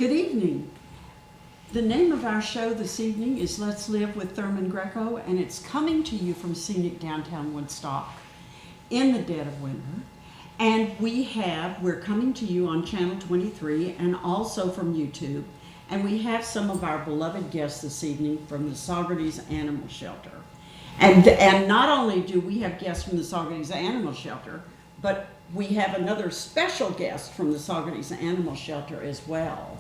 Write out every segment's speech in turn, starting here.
Good evening. The name of our show this evening is Let's Live with Thurman Greco, and it's coming to you from scenic downtown Woodstock in the dead of winter. And we're coming to you on Channel 23 and also from YouTube. And we have some of our beloved guests this evening from the Saugerties Animal Shelter. And not only do we have guests from the Saugerties Animal Shelter, but we have another special guest from the Saugerties Animal Shelter as well.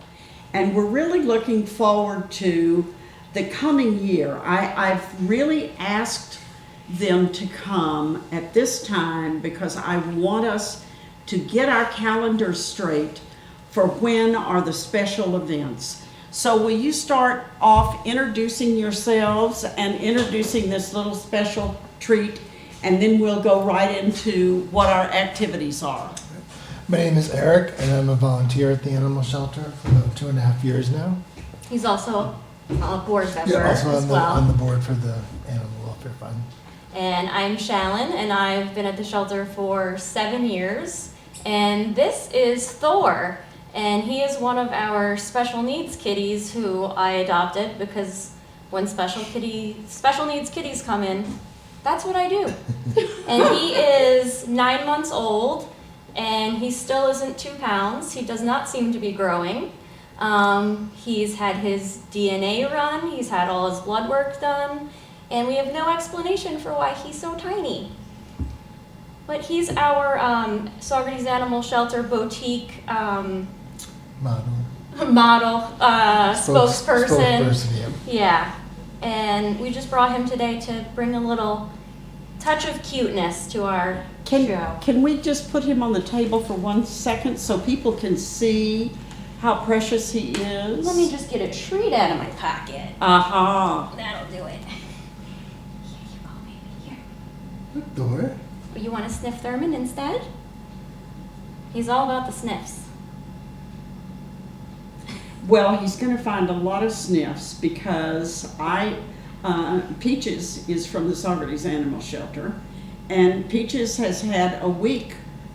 And we're really looking forward to the coming year. I've really asked them to come at this time because I want us to get our calendars straight for when are the special events. So will you start off introducing yourselves and introducing this little special treat, and then we'll go right into what our activities are. My name is Eric, and I'm a volunteer at the animal shelter for about 2.5 years now. He's also a board member Also as well. on the board for the Animal Welfare Fund. And I'm Shalin, and I've been at the shelter for 7 years. And this is Thor, and he is one of our special needs kitties who I adopted because when special needs kitties come in, that's what I do. And he is 9 months old, and he still isn't 2 pounds. He does not seem to be growing. He's had his DNA run, he's had all his blood work done, and we have no explanation for why he's so tiny. But he's our Saugerties Animal Shelter boutique model spokesperson. Yeah, and we just brought him today to bring a little touch of cuteness to our show. Can we just put him on the table for 1 second so people can see how precious he is? Let me just get a treat out of my pocket. Aha. That'll do it. Here you go, baby. Here. Thor? You want to sniff Thurman instead? He's all about the sniffs. Well, he's going to find a lot of sniffs because Peaches is from the Saugerties Animal Shelter, and Peaches has had a week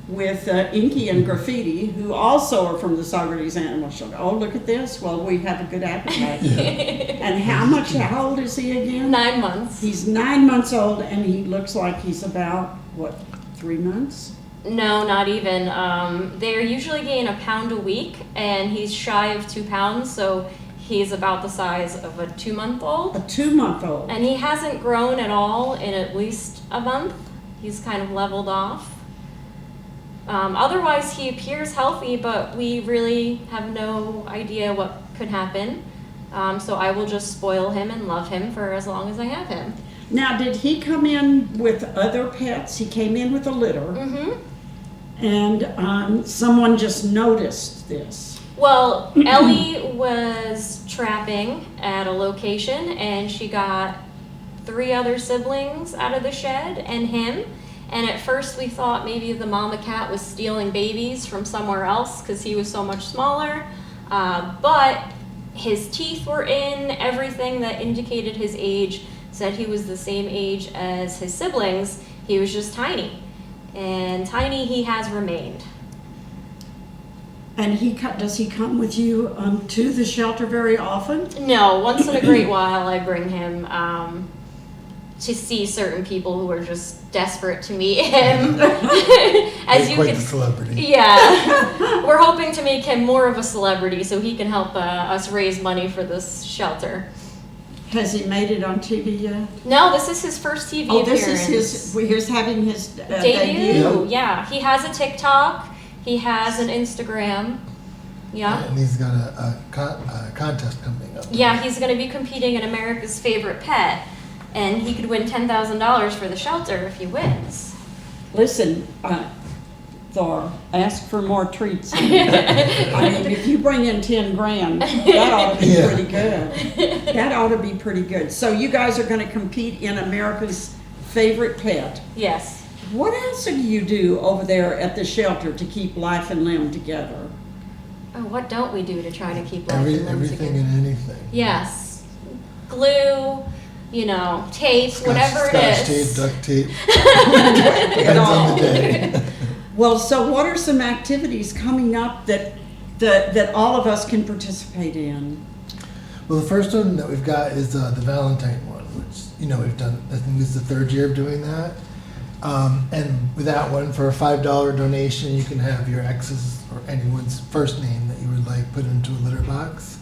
with Inky and Graffiti, who also are from the Saugerties Animal Shelter. Oh, look at this. Well, we have a good appetite. And how old is he again? 9 months. He's 9 months old, and he looks like he's about, 3 months? No, not even. They usually gain a pound a week, and he's shy of 2 pounds, so he's about the size of a 2-month-old. A 2-month-old. And he hasn't grown at all in at least a month. He's kind of leveled off. Otherwise, he appears healthy, but we really have no idea what could happen. So I will just spoil him and love him for as long as I have him. Now, did he come in with other pets? He came in with a litter. Mm-hmm. And someone just noticed this. Well, Ellie was trapping at a location, and she got 3 other siblings out of the shed and him. And at first we thought maybe the mama cat was stealing babies from somewhere else because he was so much smaller. But his teeth were in, everything that indicated his age said he was the same age as his siblings. He was just tiny. And tiny he has remained. And does he come with you to the shelter very often? No, once in a great while I bring him to see certain people who are just desperate to meet him. As you quite can, the celebrity. Yeah, we're hoping to make him more of a celebrity so he can help us raise money for this shelter. Has he made it on TV yet? No, this is his first TV appearance. This is he's having his debut. Yeah, he has a TikTok. He has an Instagram. Yeah. And he's got a contest coming up. Yeah, he's going to be competing in America's Favorite Pet, and he could win $10,000 for the shelter if he wins. Listen, Thor, ask for more treats. I mean, if you bring in 10 grand, that ought to be pretty good. That ought to be pretty good. So you guys are going to compete in America's Favorite Pet. Yes. What else do you do over there at the shelter to keep life and limb together? Oh, what don't we do to try to keep life and limb Everything together? and anything. Yes. Glue, tape, whatever it is. Scotch tape, duct tape. Depends on the day. Well, so what are some activities coming up that that all of us can participate in? Well, the first one that we've got is the Valentine one, which, you know, we've done, I think this is the third year of doing that. And with that one, for a $5 donation, you can have your ex's or anyone's first name that you would like put into a litter box.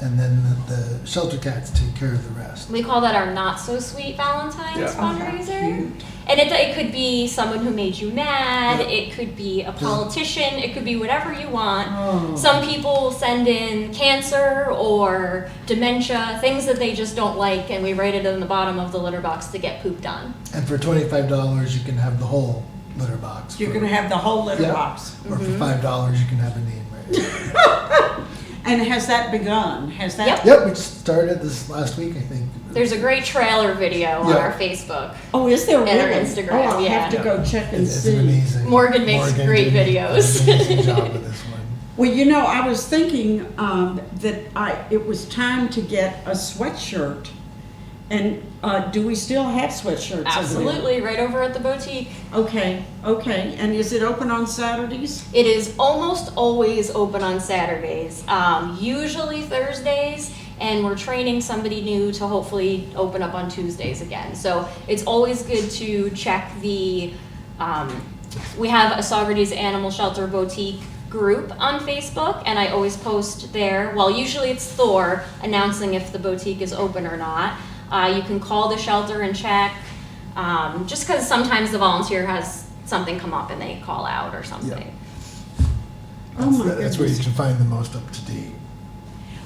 And then the shelter cats take care of the rest. We call that our not so sweet Valentine's Yeah. fundraiser. Cute. And it could be someone who made you mad, Yeah. it could be a politician, it could be whatever you want. Oh. Some people send in cancer or dementia, things that they just don't like, and we write it in the bottom of the litter box to get pooped on. And for $25, you can have the whole litter box. You're For- going to have the whole litter Yeah. box. Or for $5, you can have a name right. And has that begun? Has that? Yep. Yep, we just started this last week, I think. There's a great trailer video on Yeah. our Facebook. Oh, is there really? And our Instagram, Oh, I'll have yeah. to go check and It's see. amazing. Morgan makes great did videos. an amazing job with this one. Well, you know, I was thinking that it was time to get a sweatshirt. And do we still have sweatshirts over there? Absolutely, right over at the boutique. Okay. And is it open on Saturdays? It is almost always open on Saturdays, usually Thursdays, and we're training somebody new to hopefully open up on Tuesdays again. So it's always good to check the, we have a Saugerties Animal Shelter boutique group on Facebook, and I always post there. Well, usually it's Thor announcing if the boutique is open or not. You can call the shelter and check, just because sometimes the volunteer has something come up and they call out or something. Oh my That's where you goodness. can find the most up to date.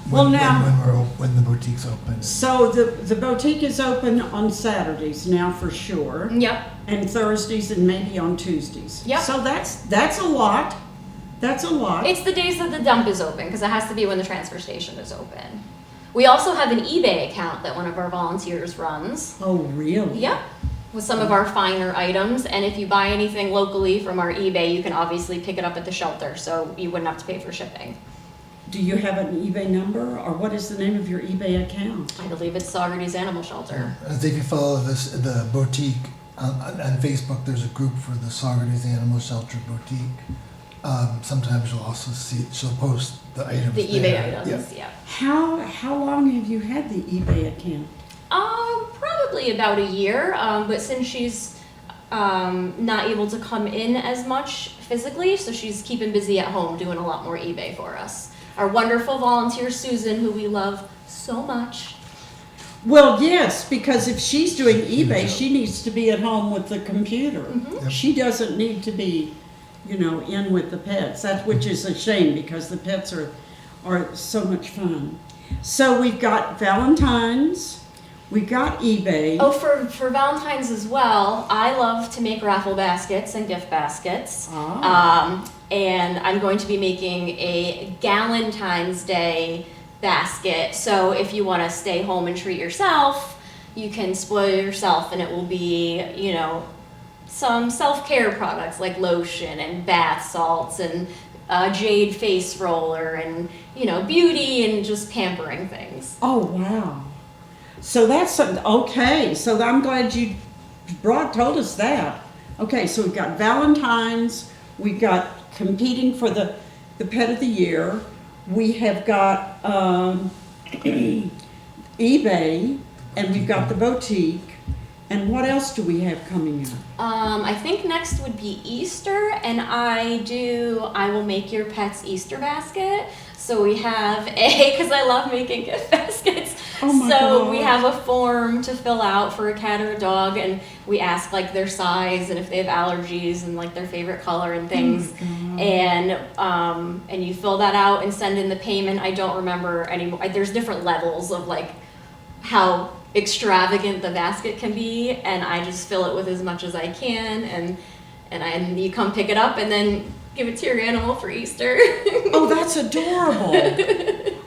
Well, now- When the boutique's open. So the boutique is open on Saturdays now for sure, Yep. and Thursdays and maybe on Tuesdays. Yep. So that's a lot. That's a lot. It's the days that the dump is open, because it has to be when the transfer station is open. We also have an eBay account that one of our volunteers runs. Oh, really? Yep. With some of our finer items, and if you buy anything locally from our eBay, you can obviously pick it up at the shelter, so you wouldn't have to pay for shipping. Do you have an eBay number, or what is the name of your eBay account? I believe it's Saugerties Animal Shelter. As if you follow the boutique on Facebook, there's a group for the Saugerties Animal Shelter boutique. Sometimes you'll also see, she'll post the items The eBay there. items, yeah. How long have you had the eBay account? Probably about a year, but since she's not able to come in as much physically, so she's keeping busy at home doing a lot more eBay for us. Our wonderful volunteer Susan, who we love so much. Well, yes, because if she's doing eBay, job. she needs to be at home with the computer. Yep. She doesn't need to be, in with the pets. Which is a shame, because the pets are so much fun. So we've got Valentine's, we've got eBay. Oh, for Valentine's as well, I love to make raffle baskets and gift baskets. And I'm going to be making a Galentine's Day basket. So if you want to stay home and treat yourself, you can spoil yourself, and it will be, some self-care products like lotion and bath salts and jade face roller and, beauty and just pampering things. Oh, wow. So that's okay. So I'm glad you told us that. Okay, so we've got Valentine's, we've got competing for the pet of the year, we have got eBay, and we've got the boutique. And what else do we have coming up? I think next would be Easter, and I will make your pet's Easter basket. So we have because I love making gift baskets. Oh my So we gosh. have a form to fill out for a cat or a dog, and we ask like their size and if they have allergies and like their favorite color and things. And you fill that out and send in the payment. I don't remember anymore. There's different levels of like how extravagant the basket can be, and I just fill it with as much as I can, and you come pick it up and then give it to your animal for Easter. Oh, that's adorable.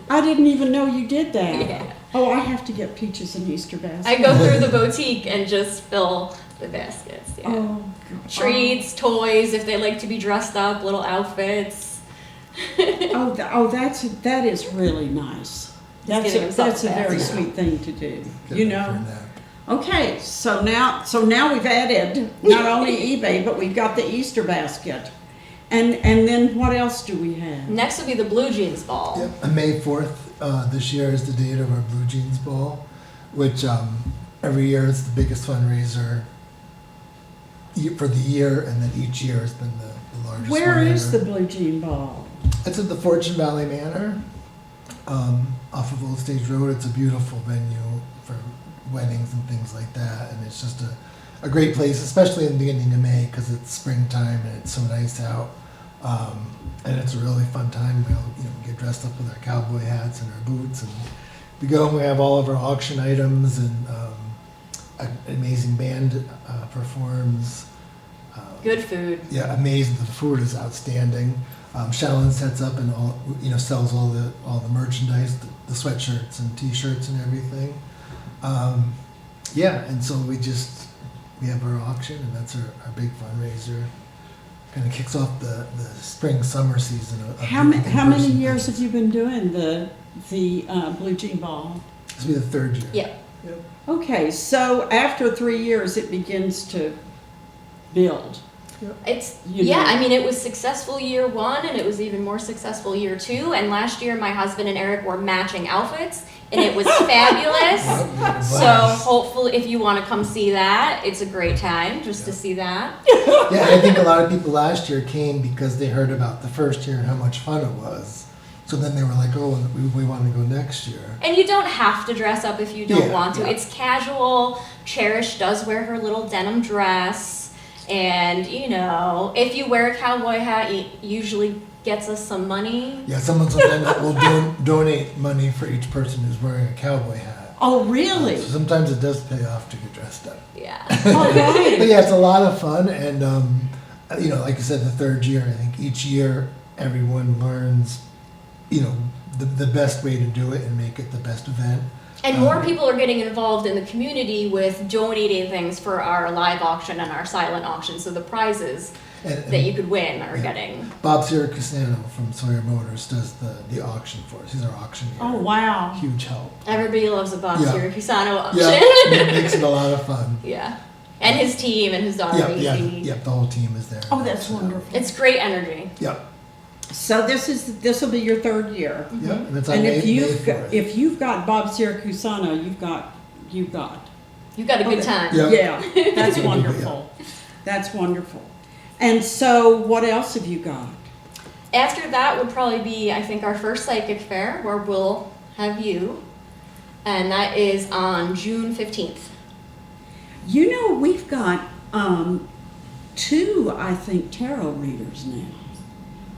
I didn't even know you did that. Yeah. Oh, I have to get Peaches an Easter basket. I go through the boutique and just fill the baskets. Yeah. Oh, God. Treats, toys, if they like to be dressed up, little outfits. That is really nice. getting himself That's a very basket. sweet thing to do. Get You that for a know. nap. Okay, so now we've added not only eBay, but we've got the Easter basket. And then what else do we have? Next would be the Blue Jeans Ball. Yep. And May 4th this year is the date of our Blue Jeans Ball, which every year is the biggest fundraiser for the year, and then each year has been the largest. Where is fundraiser. the Blue Jean Ball? It's at the Fortune Valley Manor off of Old Stage Road. It's a beautiful venue for weddings and things like that, and it's just a great place, especially in the beginning of May because it's springtime and it's so nice out. And it's a really fun time. We get dressed up with our cowboy hats and our boots, and we go and we have all of our auction items, and an amazing band performs. Good food. Yeah, amazing. The food is outstanding. Shalin sets up and sells all the merchandise, the sweatshirts and T-shirts and everything. And so we have our auction, and that's our big fundraiser. Kind of kicks off the spring summer season. How many years have you been doing the Blue Jean Ball? This will be the third year. Yeah. Yep. Okay, so after 3 years, it begins to build. It's You know. I mean, it was successful year 1, and it was even more successful year 2. And last year, my husband and Eric wore matching outfits, and it was fabulous. So hopefully, if you want to come see that, it's a great time just to see that. Yeah, I think a lot of people last year came because they heard about the first year and how much fun it was. So then they were like, oh, we want to go next year. And you don't have to dress up if you don't Yeah, want to. yeah. It's casual. Cherish does wear her little denim dress. And, if you wear a cowboy hat, it usually gets us some money. Yeah, sometimes will donate money for each person who's wearing a cowboy hat. Oh, really? So sometimes it does pay off to get dressed up. Yeah. All But right. yeah, it's a lot of fun, and like I said, the third year, I think each year everyone learns, the best way to do it and make it the best event. And more people are getting involved in the community with donating things for our live auction and our silent auction. So the prizes And that you could win are getting. Bob Siracusano from Sawyer Motors does the auction for us. He's our auctioneer. Oh, wow. Huge help. Everybody loves a Bob Yeah. Siracusano auction. Yeah, it makes it a lot of fun. Yeah. And his team and his daughter. Yep, the whole team is there. Oh, that's wonderful. It's great energy. Yep, So this will be your third year. yep, and it's on And May, if May 4th. you've got Bob Siracusano, you've got. You've got a good Okay. time. Yeah. Yeah, that's wonderful. That's wonderful. And so, what else have you got? After that would probably be, I think, our first psychic fair where we'll have you. And that is on June 15th. We've got 2, I think, tarot readers now.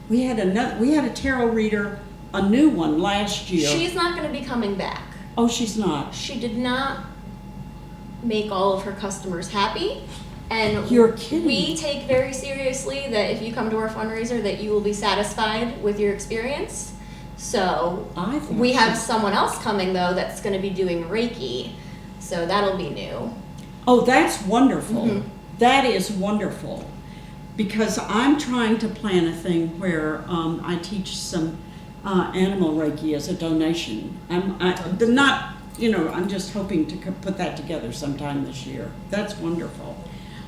We had a tarot reader, a new one last year. She's not going to be coming back. Oh, she's not. She did not make all of her customers happy. And You're kidding. we take very seriously that if you come to our fundraiser that you will be satisfied with your experience. So I think we have she's- someone else coming though that's going to be doing Reiki. So that'll be new. Oh, that's wonderful. Mhm. That is wonderful. Because I'm trying to plan a thing where I teach some animal Reiki as a donation. I'm just hoping to put that together sometime this year. That's wonderful.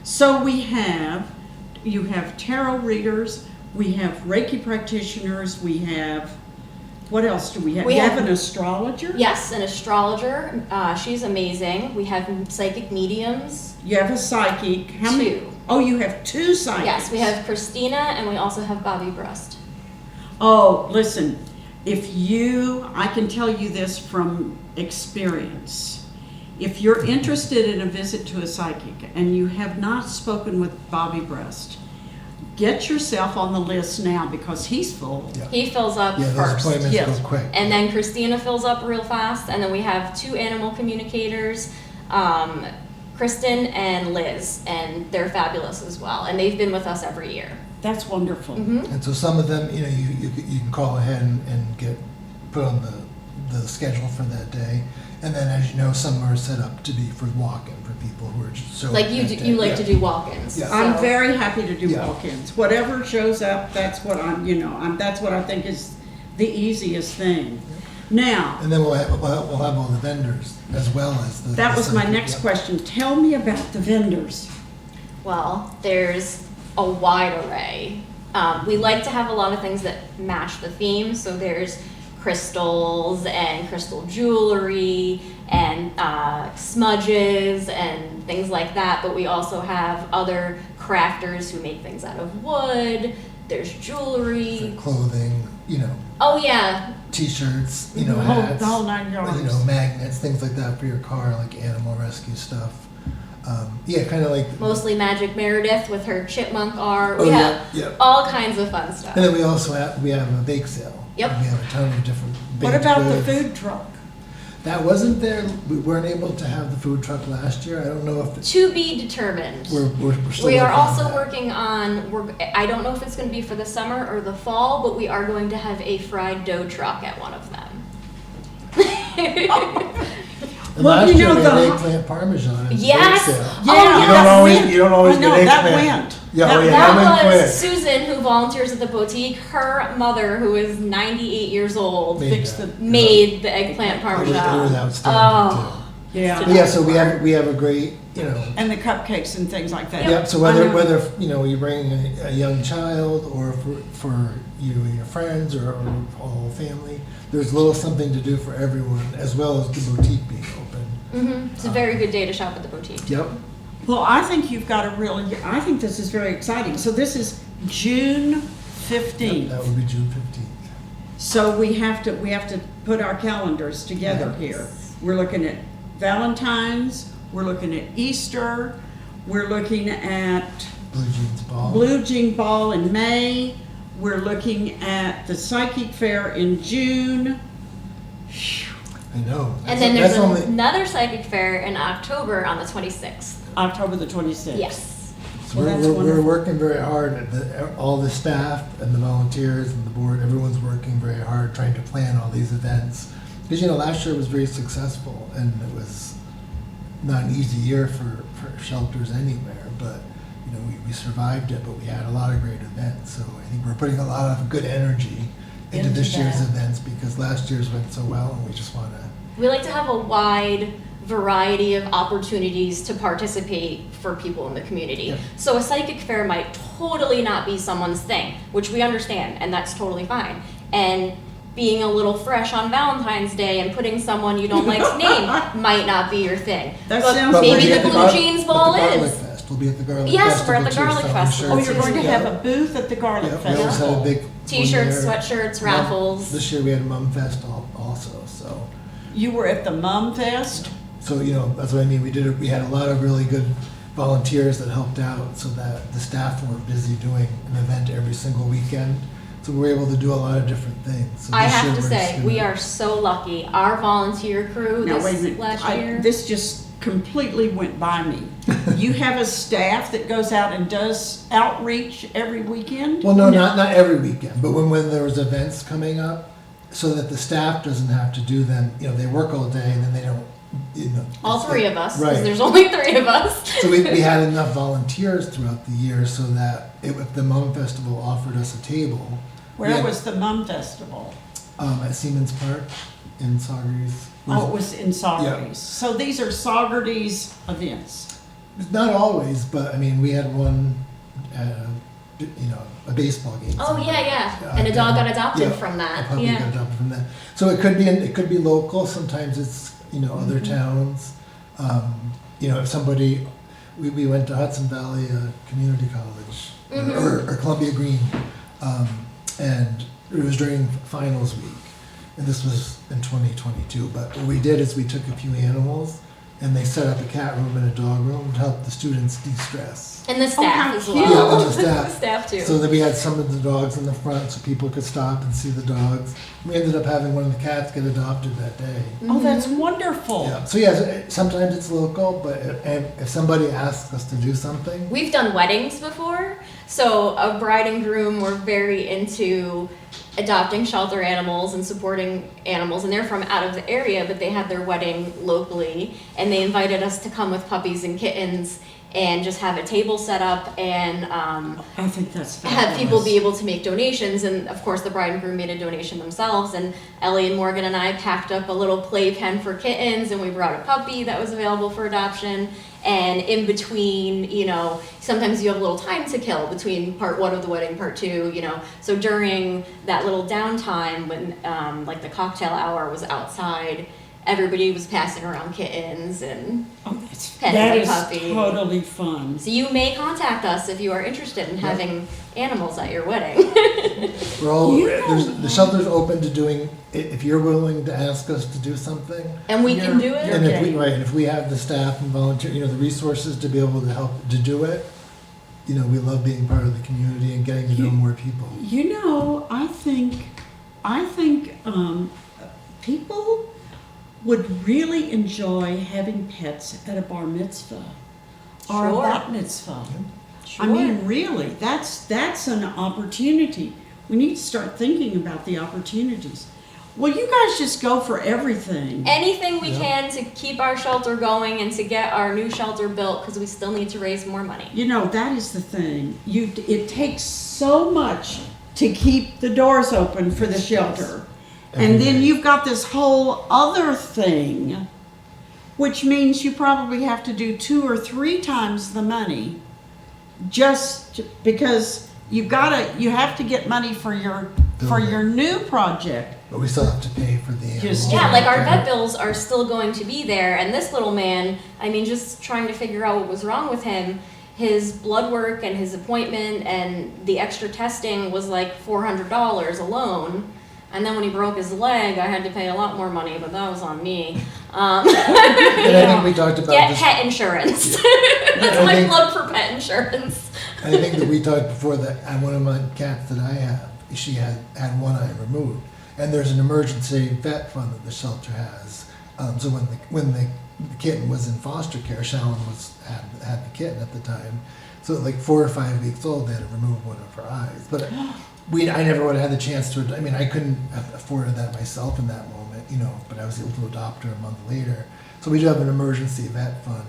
So you have tarot readers, we have Reiki practitioners, we have, what else do we have? You have an astrologer? Yes, an astrologer. She's amazing. We have psychic mediums. You have a psychic. How many? 2. Oh, you have 2 psychics. Yes, we have Christina and we also have Bobby Brust. Oh, listen, I can tell you this from experience. If you're interested in a visit to a psychic and you have not spoken with Bobby Brust, get yourself on the list now because he's full. Yeah. He fills up Yeah, those first. appointments Yes. go quick. And then Christina fills up real fast. And then we have 2 animal communicators, Kristen and Liz, and they're fabulous as well. And they've been with us every year. That's wonderful. Mm-hmm. And so some of them, you can call ahead and get put on the schedule for that day. And then, as you know, some are set up to be for walk-in for people who are just so. Like you like to do walk-ins. Yeah. I'm so- very happy to do Yeah. walk-ins. Whatever shows up, that's what that's what I think is the easiest thing. Now, And then we'll have all the vendors as well as the. that the was my psychic, next yeah. question. Tell me about the vendors. Well, there's a wide array. We like to have a lot of things that match the theme. So there's crystals and crystal jewelry and smudges and things like that. But we also have other crafters who make things out of wood. There's jewelry. For clothing, Oh yeah. T-shirts, The whole- hats, the whole 9 yards. magnets, things like that for your car, like animal rescue stuff. Kind of like. Mostly Magic Meredith with her chipmunk art. Oh, We have yeah. all kinds of fun stuff. And then we also have a bake sale. Yep. We have a ton of different. What baked about the goods. food truck? That wasn't there. We weren't able to have the food truck last year. I don't know if To be determined. we're still. We are working on also that. working on, I don't know if it's going to be for the summer or the fall, but we are going to have a fried dough truck at one of them. And Well, last you year know we had the- eggplant parmesan. at the Yes! bake sale. Oh, Yeah, yeah. You don't always I know, get that eggplant. went. Yeah, That- that went That was quick. Susan, who volunteers at the boutique. Her mother, who is 98 years old, Made Fix that. the, made the eggplant It was parmesan. outstanding Oh. yeah. too. But yeah, so we have a great, And the cupcakes and things like that. Yep. So I know. whether you bring a young child or for you and your friends or a whole family, there's a little something to do for everyone, as well as the boutique being open. It's a very good day to shop at the boutique. Yep. Well, I think you've got I think this is very exciting. So this is June 15th. That would be June 15th. So we have to put our calendars together here. We're looking at Valentine's, we're looking at Easter, we're looking at Blue Jeans Ball. Blue Jean Ball in May, we're looking at the Psychic Fair in June. I know. And then there's that's only. another psychic fair in October on the 26th. October the 26th. Yes. So Well, that's we're wonderful. working very hard. All the staff and the volunteers and the board, everyone's working very hard trying to plan all these events. Because last year was very successful, and it was not an easy year for shelters anywhere. But we survived it. But we had a lot of great events. So I think we're putting a lot of good energy into Into this year's that. events because last year's went so well, and we just want to. We like to have a wide variety of opportunities to participate for people in the community. Yep. So a psychic fair might totally not be someone's thing, which we understand, and that's totally fine. And being a little fresh on Valentine's Day and putting someone you don't like's name might not be your thing. That but sounds- But we'll maybe be the at Blue Gar- Jeans at the Ball Garlic is. Fest. We'll be at the Garlic Yes, Festival we're at the too, Garlic selling Festival. Oh, shirts you're and- going to yeah. have a booth at the Garlic Yeah, we always had a Festival. big T-shirts, one year. sweatshirts, raffles. This year we had a Mum Fest also, so You were at the Mum Fest? that's what I mean. We had a lot of really good volunteers that helped out, so that the staff weren't busy doing an event every single weekend. So we were able to do a lot of different things. So I this year have to we're say, just we gonna- are so lucky. Our volunteer crew Now, wait a this minute. last year. This just completely went by me. You have a staff that goes out and does outreach every weekend? Well, no, not every weekend, but when there was events coming up, so that the staff doesn't have to do them. They work all day and then they don't. All it's- three of us, because Right. there's only three of us. So we had enough volunteers throughout the year so that if the Mum Festival offered us a table. Where we had, was the Mum Festival? at Siemens Park in Saugerties. Oh, it was in Saugerties. So these are Saugerties events. Not always, but I mean, we had one, a baseball game. Oh yeah, yeah. Uh, And a dog got adopted yeah, from A that. puppy Yeah. got adopted from that. So it could be local. Sometimes it's other towns. If somebody, we went to Hudson Valley Community College Mhm. or Columbia Green, and it was during finals week, and this was in 2022. But what we did is we took a few animals and they set up a cat room and a dog room to help the students de-stress. And the how staff as cute. well. Yeah, and the staff. Staff too. So that we had some of the dogs in the front so people could stop and see the dogs. We ended up having one of the cats get adopted that day. Oh, that's wonderful. Yeah. So yeah, sometimes it's local, but if somebody asks us to do something, We've done weddings before, so a bride and groom were very into adopting shelter animals and supporting animals, and they're from out of the area, but they had their wedding locally, and they invited us to come with puppies and kittens and just have a table set up and I think that's have people fabulous. be able to make donations. And of course the bride and groom made a donation themselves, and Ellie and Morgan and I packed up a little play pen for kittens, and we brought a puppy that was available for adoption. And in between, you know, sometimes you have a little time to kill between part one of the wedding, part two, you know. So during that little downtime when like the cocktail hour was outside, everybody was passing around kittens and petting That the is puppy. totally fun. So you may contact us if you are interested in having animals at your wedding. We're all, You know- the shelter's open to doing, if you're willing to ask us to do something. And we can do You're- it. And if we, Okay. right, if we have the staff and volunteer, you know, the resources to be able to help to do it, you know, we love being part of the community and getting to know more people. You know, I think people would really enjoy having pets at a bar mitzvah or a Sure. bat mitzvah. Sure. I mean, really, that's an opportunity. We need to start thinking about the opportunities. Well, you guys just go for everything. anything we Yeah. can to keep our shelter going and to get our new shelter built, because we still need to raise more money. You know, that is the thing. It takes so much to keep the doors open for the shelter. And then you've got this whole other thing, which means you probably have to do 2 or 3 times the money, just because you have to get money for your new project. But we still have to pay for the Just- animals. Yeah, like our Right. vet bills are still going to be there, and this little man, I mean, just trying to figure out what was wrong with him, his blood work and his appointment and the extra testing was like $400 alone. And then when he broke his leg, I had to pay a lot more money, but that was on me. And I think we talked about Get this. pet insurance. That's I my think- plug for pet insurance. I think that we talked before that one of my cats that I have, she had one eye removed, and there's an emergency vet fund that the shelter has. So when the kitten was in foster care, Shalin had the kitten at the time. So like 4 or 5 weeks old, they had to remove one of her eyes. But I never would have had the chance to. I mean, I couldn't have afforded that myself in that moment, you know. But I was able to adopt her a month later. So we do have an emergency vet fund,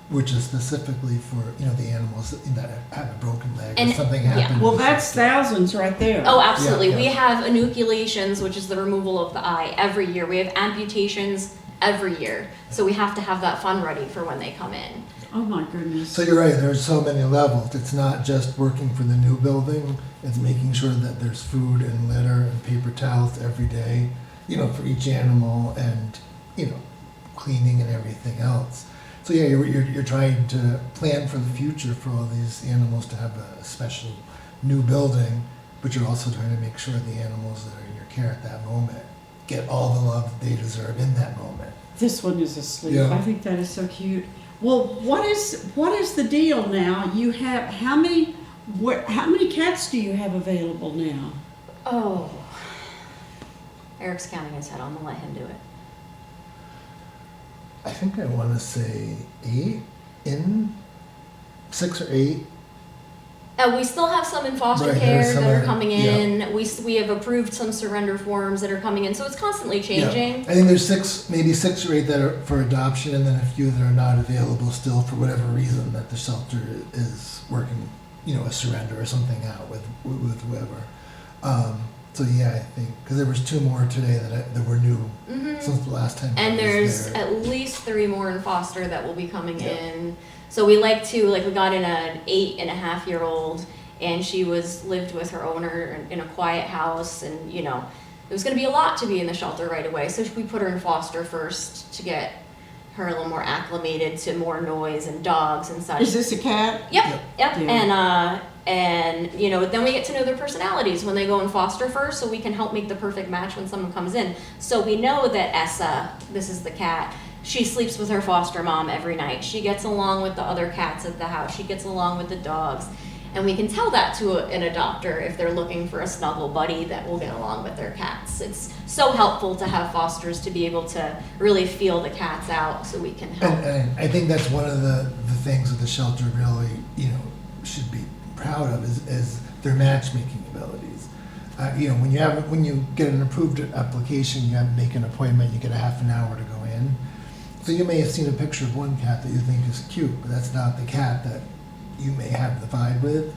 which is specifically for, you know, the animals that have a broken leg And- or something yeah. happened. Well, that's thousands right there. Oh, absolutely. Yeah, We yeah. have enucleations, which is the removal of the eye, every year. We have amputations every year. So we have to have that fund ready for when they come in. Oh my goodness. So you're right, there's so many levels. It's not just working for the new building, it's making sure that there's food and litter and paper towels every day, you know, for each animal, and, you know, cleaning and everything else. So yeah, you're trying to plan for the future for all these animals to have a special new building, but you're also trying to make sure the animals that are in your care at that moment get all the love that they deserve in that moment. This one is asleep. Yeah. I think that is so cute. Well, what is the deal now? You have how many cats do you have available now? Oh. Eric's counting his head. I'm going to let him do it. I think I want to say 6 or 8. We still have some in foster Right, care there's some that are that- coming yeah. in. We have approved some surrender forms that are coming in. So it's constantly changing. I think there's maybe 6 or 8 that are for adoption, and then a few that are not available still for whatever reason that the shelter is working, you know, a surrender or something out with whoever. So yeah, I think because there was 2 more today that were new Mhm. since the last time. I And was there's there. at least 3 more in foster that will be coming Yeah. in. So we we got in an 8.5-year-old, and she lived with her owner in a quiet house, and you know, it was going to be a lot to be in the shelter right away. So we put her in foster first to get her a little more acclimated to more noise and dogs and such. Is this a cat? Yep. Yeah. And you know, then we get to know their personalities when they go in foster first, so we can help make the perfect match when someone comes in. So we know that Essa, this is the cat, she sleeps with her foster mom every night. She gets along with the other cats at the house. She gets along with the dogs. And we can tell that to an adopter if they're looking for a snuggle buddy that will get along with their cats. It's so helpful to have fosters to be able to really feel the cats out so we can help. And I think that's one of the things that the shelter really, you know, should be proud of is their matchmaking abilities. You know, when you get an approved application, you have to make an appointment. You get a half an hour to go in, So you may have seen a picture of one cat that you think is cute, but that's not the cat that you may have the vibe with.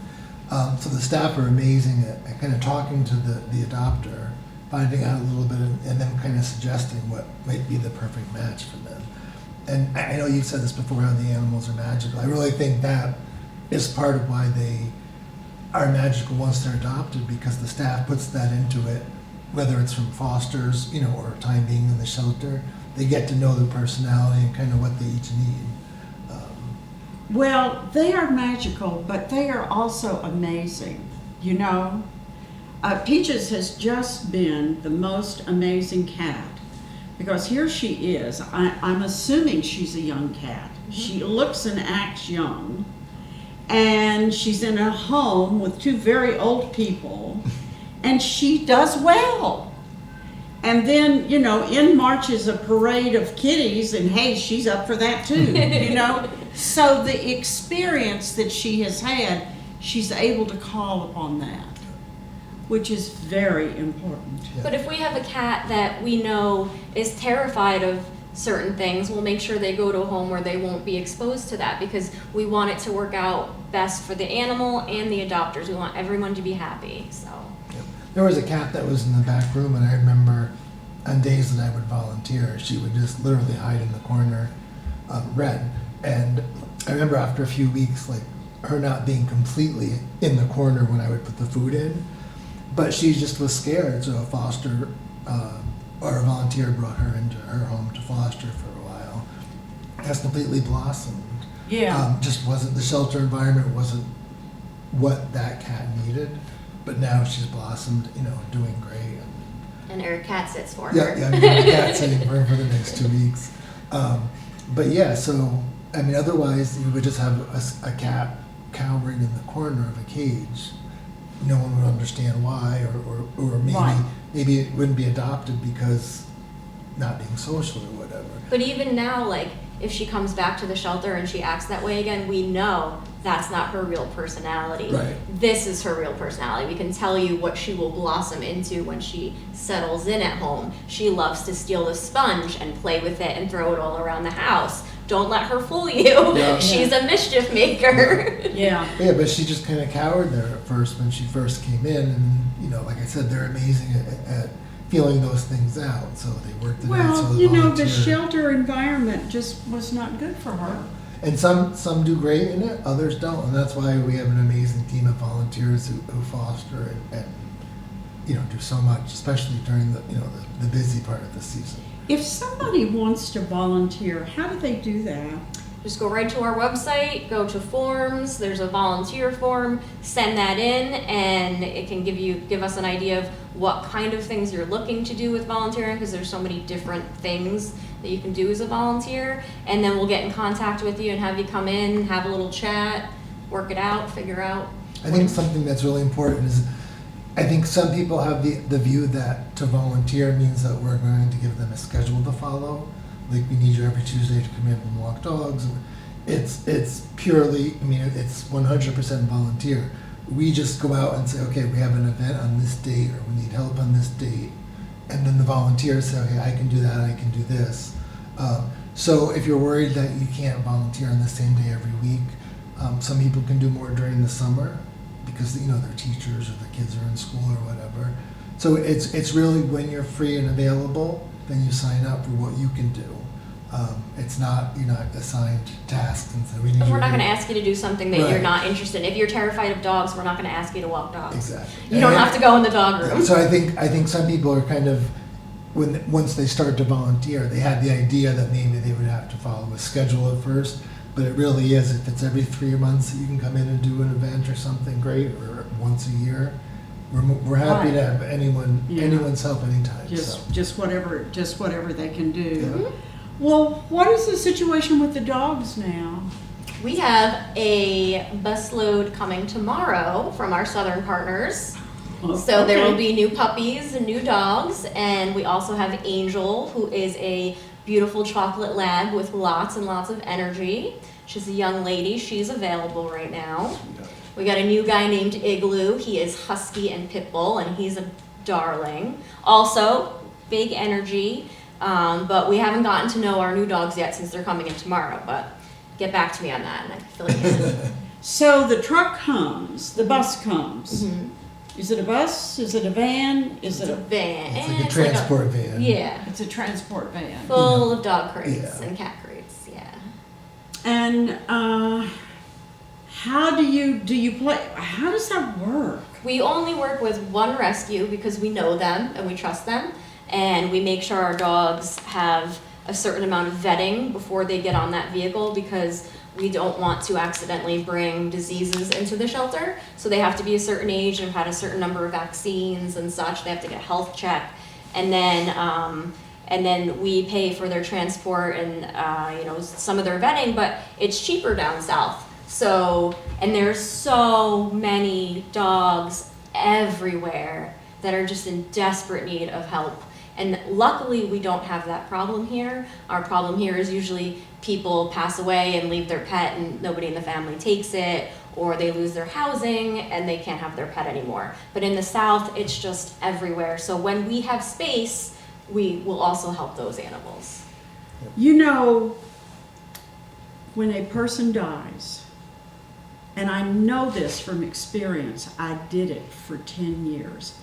So the staff are amazing at kind of talking to the adopter, finding out a little bit, and then kind of suggesting what might be the perfect match for them. And I know you've said this before, how the animals are magical. I really think that is part of why they are magical once they're adopted, because the staff puts that into it, whether it's from fosters, or time being in the shelter. They get to know their personality and kind of what they each need. Well, they are magical, but they are also amazing, Peaches has just been the most amazing cat, because here she is. I'm assuming she's a young cat. Mm-hmm. She looks and acts young, and she's in a home with two very old people, and she does well. And then, in marches a parade of kitties, and hey, she's up for that too, So the experience that she has had, she's able to call upon that, which is very important. Yeah. But if we have a cat that we know is terrified of certain things, we'll make sure they go to a home where they won't be exposed to that, because we want it to work out best for the animal and the adopters. We want everyone to be happy, so. Yeah. There was a cat that was in the back room, and I remember on days that I would volunteer, she would just literally hide in the corner, Red. And I remember after a few weeks, like her not being completely in the corner when I would put the food in, but she just was scared. So a foster or a volunteer brought her into her home to foster for a while. Has completely blossomed. Yeah. Just wasn't, the shelter environment wasn't what that cat needed, but now she's blossomed, doing great. And Eric cat sits for her. Yeah, I'm doing cat sitting for the next 2 weeks. But yeah, so, otherwise you would just have a cat cowering in the corner of a cage. No one would understand why, or maybe Right. maybe it wouldn't be adopted because not being social or whatever. But even now, like, if she comes back to the shelter and she acts that way again, we know that's not her real personality. Right. This is her real personality. We can tell you what she will blossom into when she settles in at home. She loves to steal the sponge and play with it and throw it all around the house. Don't let her fool you. Yeah. She's a mischief maker. Yeah. Yeah, but she just kind of cowered there at first when she first came in, and like I said, they're amazing at feeling those things out. So they worked it out. So Well, the the volunteer- shelter environment just was not good for her. And some do great in it, others don't, and that's why we have an amazing team of volunteers who foster and do so much, especially during the busy part of the season. If somebody wants to volunteer, how do they do that? Just go right to our website, go to forms, there's a volunteer form, send that in, and it can give us an idea of what kind of things you're looking to do with volunteering, because there's so many different things that you can do as a volunteer, and then we'll get in contact with you and have you come in, have a little chat, work it out, figure out. I think something that's really important is, I think some people have the view that to volunteer means that we're going to give them a schedule to follow. Like, we need you every Tuesday to come in and walk dogs. It's purely, it's 100% volunteer. We just go out and say, okay, we have an event on this date, or we need help on this date. And then the volunteers say, okay, I can do that, I can do this. So if you're worried that you can't volunteer on the same day every week, some people can do more during the summer because they're teachers or the kids are in school or whatever. So it's really when you're free and available, then you sign up for what you can do. It's not, you're not assigned tasks and so we need. But you we're not to going to ask you to do something that Right. you're not interested in. If you're terrified of dogs, we're not going to ask you to walk dogs. Exactly. You don't have to go in the dog room. So I think some people are kind of, once they start to volunteer, they had the idea that maybe they would have to follow a schedule at first, but it really is, if it's every 3 months that you can come in and do an event or something great, or once a year, we're happy to have anyone's help anytime. Just whatever they can do. Yeah. Well, what is the situation with the dogs now? We have a busload coming tomorrow from our southern partners. So there will be new puppies and new dogs, and we also have Angel, who is a beautiful chocolate lab with lots and lots of energy. She's a young lady. She's available right now. We got a new guy named Igloo. He is husky and pit bull, and he's a darling. Also, big energy. But we haven't gotten to know our new dogs yet since they're coming in tomorrow. But get back to me on that, and I can fill you in. So the truck comes, the bus comes. Mhm. Is it a bus? Is it a van? Is It's it a van. It's like a transport van. Yeah. It's a transport van. Full of dog crates Yeah. and cat crates, yeah. And how do you play? How does that work? We only work with one rescue because we know them and we trust them. And we make sure our dogs have a certain amount of vetting before they get on that vehicle because we don't want to accidentally bring diseases into the shelter. So they have to be a certain age and have had a certain number of vaccines and such. They have to get a health check. And then we pay for their transport and some of their vetting, but it's cheaper down south. So, and there's so many dogs everywhere that are just in desperate need of help. And luckily we don't have that problem here. Our problem here is usually people pass away and leave their pet and nobody in the family takes it, or they lose their housing and they can't have their pet anymore. But in the south, it's just everywhere. So when we have space, we will also help those animals. You know, when a person dies, and I know this from experience, I did it for 10 years.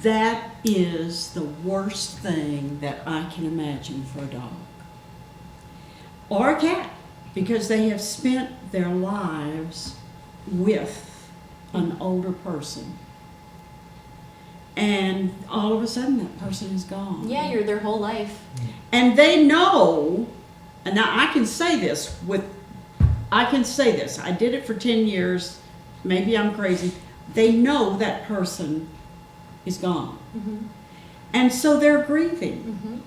That is the worst thing that I can imagine for a dog. Or a cat, because they have spent their lives with an older person. And all of a sudden that person is gone. Yeah, you're their whole life. And they know, and now I can say this, I did it for 10 years, maybe I'm crazy. They know that person is gone. Mm-hmm. And so they're grieving. Mm-hmm.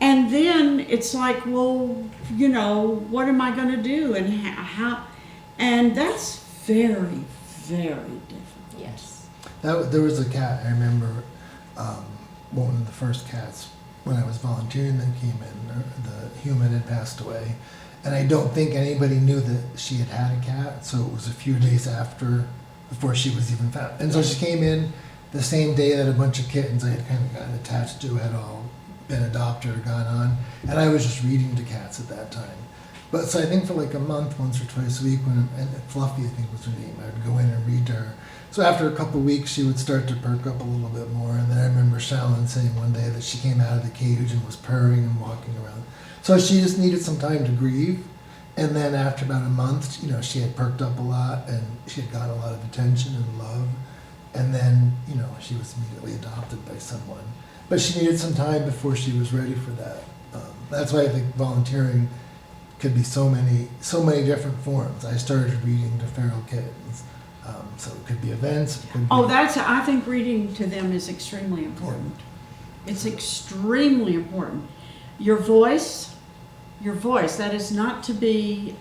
And then it's like, well, what am I going to do? And how? And that's very, very difficult. Yes. There was a cat, I remember, one of the first cats when I was volunteering that came in, the human had passed away. And I don't think anybody knew that she had had a cat, so it was a few days before she was even found. And so she came in the same day that a bunch of kittens I had kind of gotten attached to had all been adopted or gone on. And I was just reading to cats at that time. But so I think for like a month, once or twice a week, and Fluffy I think was her name, I would go in and read to her. So after a couple of weeks, she would start to perk up a little bit more. And then I remember Shalin saying one day that she came out of the cage and was purring and walking around. So she just needed some time to grieve. And then after about a month, she had perked up a lot and she had gotten a lot of attention and love. And then, she was immediately adopted by someone. But she needed some time before she was ready for that. That's why I think volunteering could be so many different forms. I started reading to feral kittens. So it could be events. It could be I think reading to them is extremely important. Yeah. It's extremely important. Your voice, that is not to be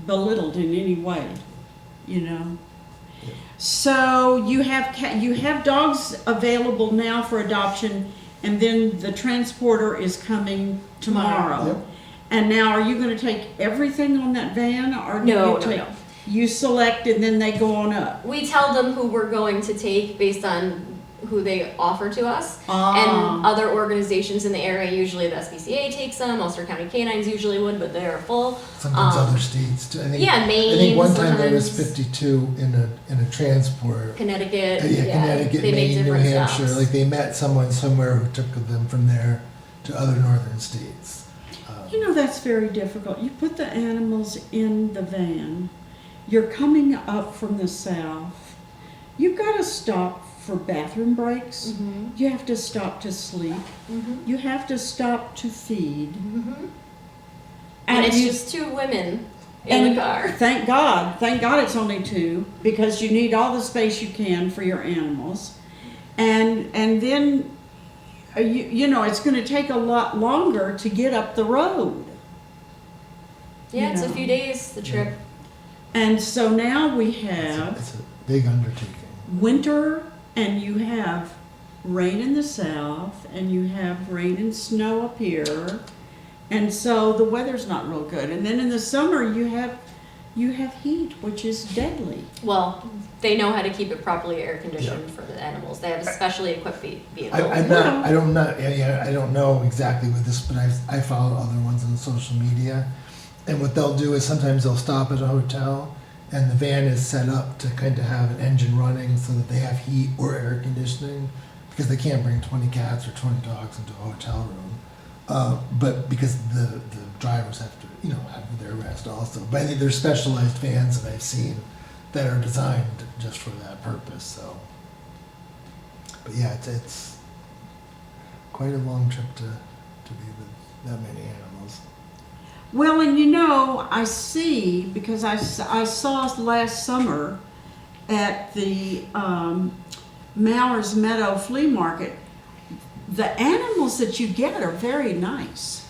belittled in any way, Yeah. So you have dogs available now for adoption, and then the transporter is coming tomorrow. Yep. And now, are you going to take everything on that van, or do No. You select and then they go on up? We tell them who we're going to take based on who they offer to us. Ah. And other organizations in the area, usually the SPCA takes them, Ulster County Canines usually would, but they're full. sometimes other states too. Maine. I think one time there was sometimes. 52 in a transport. Connecticut, Connecticut, they make Maine, New different Hampshire. stops. Like they met someone somewhere who took them from there to other northern states. That's very difficult. You put the animals in the van. You're coming up from the south. You've got to stop for bathroom breaks. Mm-hmm. You have to stop to sleep. Mm-hmm. You have to stop to feed. Mm-hmm. And it's just two women in the car. Thank God it's only two, because you need all the space you can for your animals. And then it's going to take a lot longer to get up the road. Yeah, it's a few days, the trip. And so now we have It's a big undertaking. winter, and you have rain in the south, and you have rain and snow up here. And so the weather's not real good. And then in the summer you have you have heat, which is deadly. Well, they know how to keep it properly air conditioned for the animals. They have a specially equipped vehicle. I'm not, I don't know exactly with this, but I follow other ones on social media. And what they'll do is sometimes they'll stop at a hotel and the van is set up to kind of have an engine running so that they have heat or air conditioning because they can't bring 20 cats or 20 dogs into a hotel room. But because the drivers have to, have their rest also. But I think there's specialized vans that I've seen that are designed just for that purpose. So, but yeah, it's quite a long trip to be with that many animals. Well, and I see, because I saw last summer at the Mowers Meadow Flea Market, the animals that you get are very nice,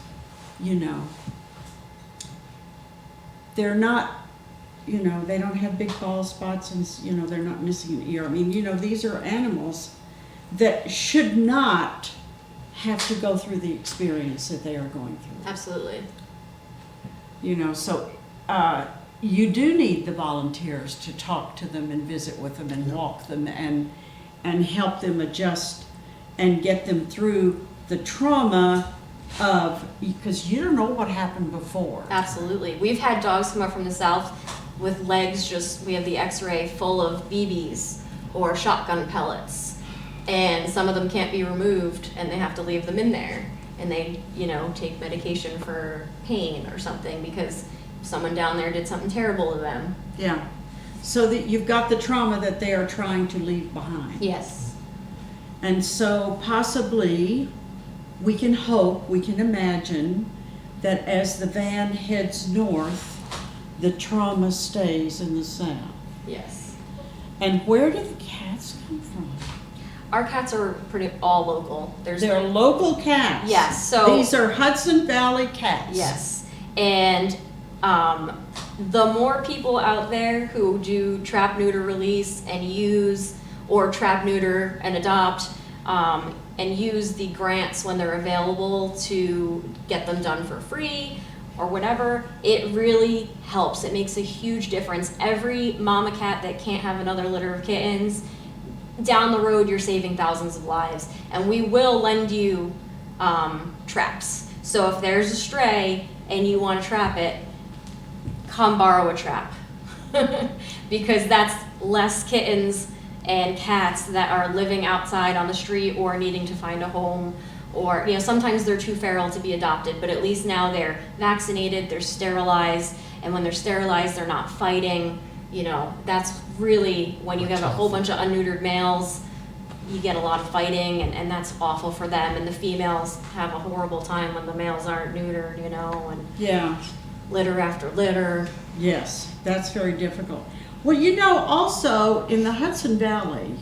They're not, they don't have big bald spots and, they're not missing an ear. I mean, these are animals that should not have to go through the experience that they are going through. Absolutely. So you do need the volunteers to talk to them and visit with them and walk them and help them adjust and get them through the trauma of, because you don't know what happened before. Absolutely. We've had dogs come up from the south with legs we have the x-ray full of BBs or shotgun pellets, and some of them can't be removed and they have to leave them in there. And they, take medication for pain or something because someone down there did something terrible to them. Yeah. So that you've got the trauma that they are trying to leave behind. Yes. And so possibly we can imagine that as the van heads north, the trauma stays in the south. Yes. And where do the cats come from? Our cats are all local. They're local cats. Yes. So these are Hudson Valley cats. Yes. And the more people out there who do trap, neuter, release, and use, or trap, neuter, and adopt, and use the grants when they're available to get them done for free or whatever, it really helps. It makes a huge difference. Every mama cat that can't have another litter of kittens, down the road you're saving thousands of lives. And we will lend you traps. So if there's a stray and you want to trap it, come borrow a trap. Because that's less kittens and cats that are living outside on the street or needing to find a home, or sometimes they're too feral to be adopted, but at least now they're vaccinated, they're sterilized, and when they're sterilized they're not fighting. That's really, when you have a whole bunch of unneutered males, you get a lot of fighting, and that's awful for them, and the females have a horrible time when the males aren't neutered, and yeah, litter after litter. Yes, that's very difficult. Well, also in the Hudson Valley,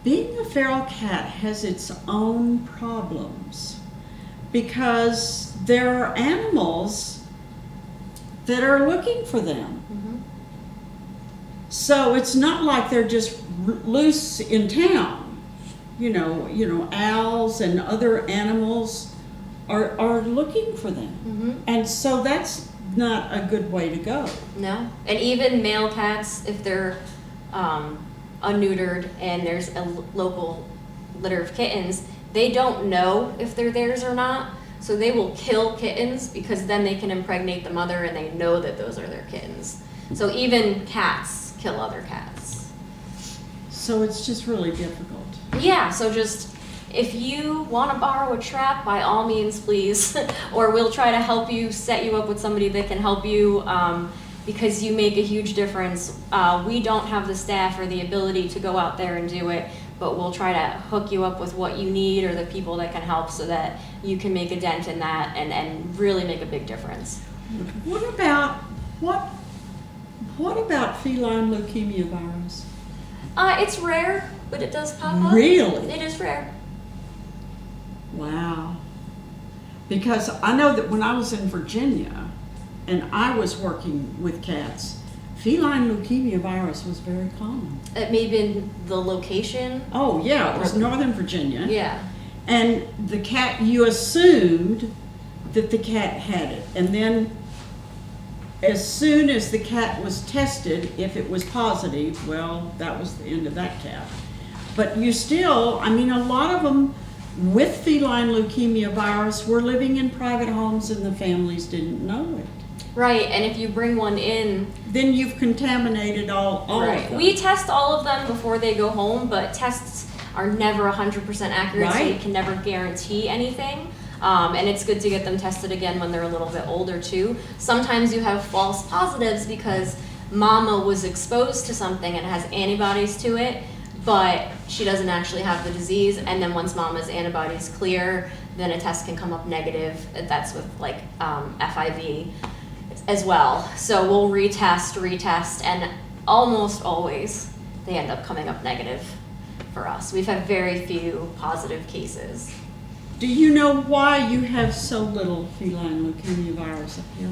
being a feral cat has its own problems because there are animals that are looking for them. Mm-hmm. So it's not like they're just loose in town. Owls and other animals are looking for them. Mm-hmm. And so that's not a good way to go. No, and even male cats, if they're unneutered and there's a local litter of kittens, they don't know if they're theirs or not, so they will kill kittens because then they can impregnate the mother and they know that those are their kittens. So even cats kill other cats. So it's just really difficult. Yeah, so just, if you want to borrow a trap, by all means, please. Or we'll try to help you, set you up with somebody that can help you, because you make a huge difference. We don't have the staff or the ability to go out there and do it, but we'll try to hook you up with what you need or the people that can help so that you can make a dent in that and really make a big difference. What about feline leukemia virus? It's rare, but it does pop up. Really? It is rare. Wow. Because I know that when I was in Virginia and I was working with cats, feline leukemia virus was very common. It may have been the location. Oh yeah, it was Northern Virginia. Yeah. And the cat, you assumed that the cat had it. And then as soon as the cat was tested, if it was positive, well, that was the end of that cat. But you still, I mean, a lot of them with feline leukemia virus were living in private homes and the families didn't know it. Right, and if you bring one in, Then you've contaminated all right. of them. We test all of them before they go home, but tests are never 100% accurate, so you Right. can never guarantee anything. And it's good to get them tested again when they're a little bit older too. Sometimes you have false positives because mama was exposed to something and has antibodies to it, but she doesn't actually have the disease. And then once mama's antibodies clear, then a test can come up negative. That's with like FIV as well. So we'll retest, and almost always they end up coming up negative for us. We've had very few positive cases. Do you know why you have so little feline leukemia virus up here?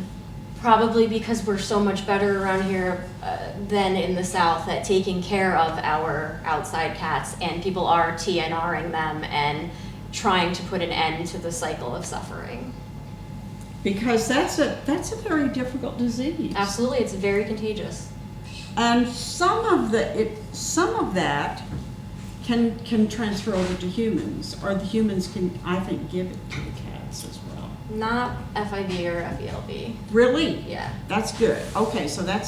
Probably because we're so much better around here than in the South at taking care of our outside cats, and people are TNRing them and trying to put an end to the cycle of suffering. Because that's a very difficult disease. Absolutely, it's very contagious. And some of that can transfer over to humans, or the humans can, I think, give it to the cats as well. Not FIV or FELV. Really? Yeah. That's good. Okay, so that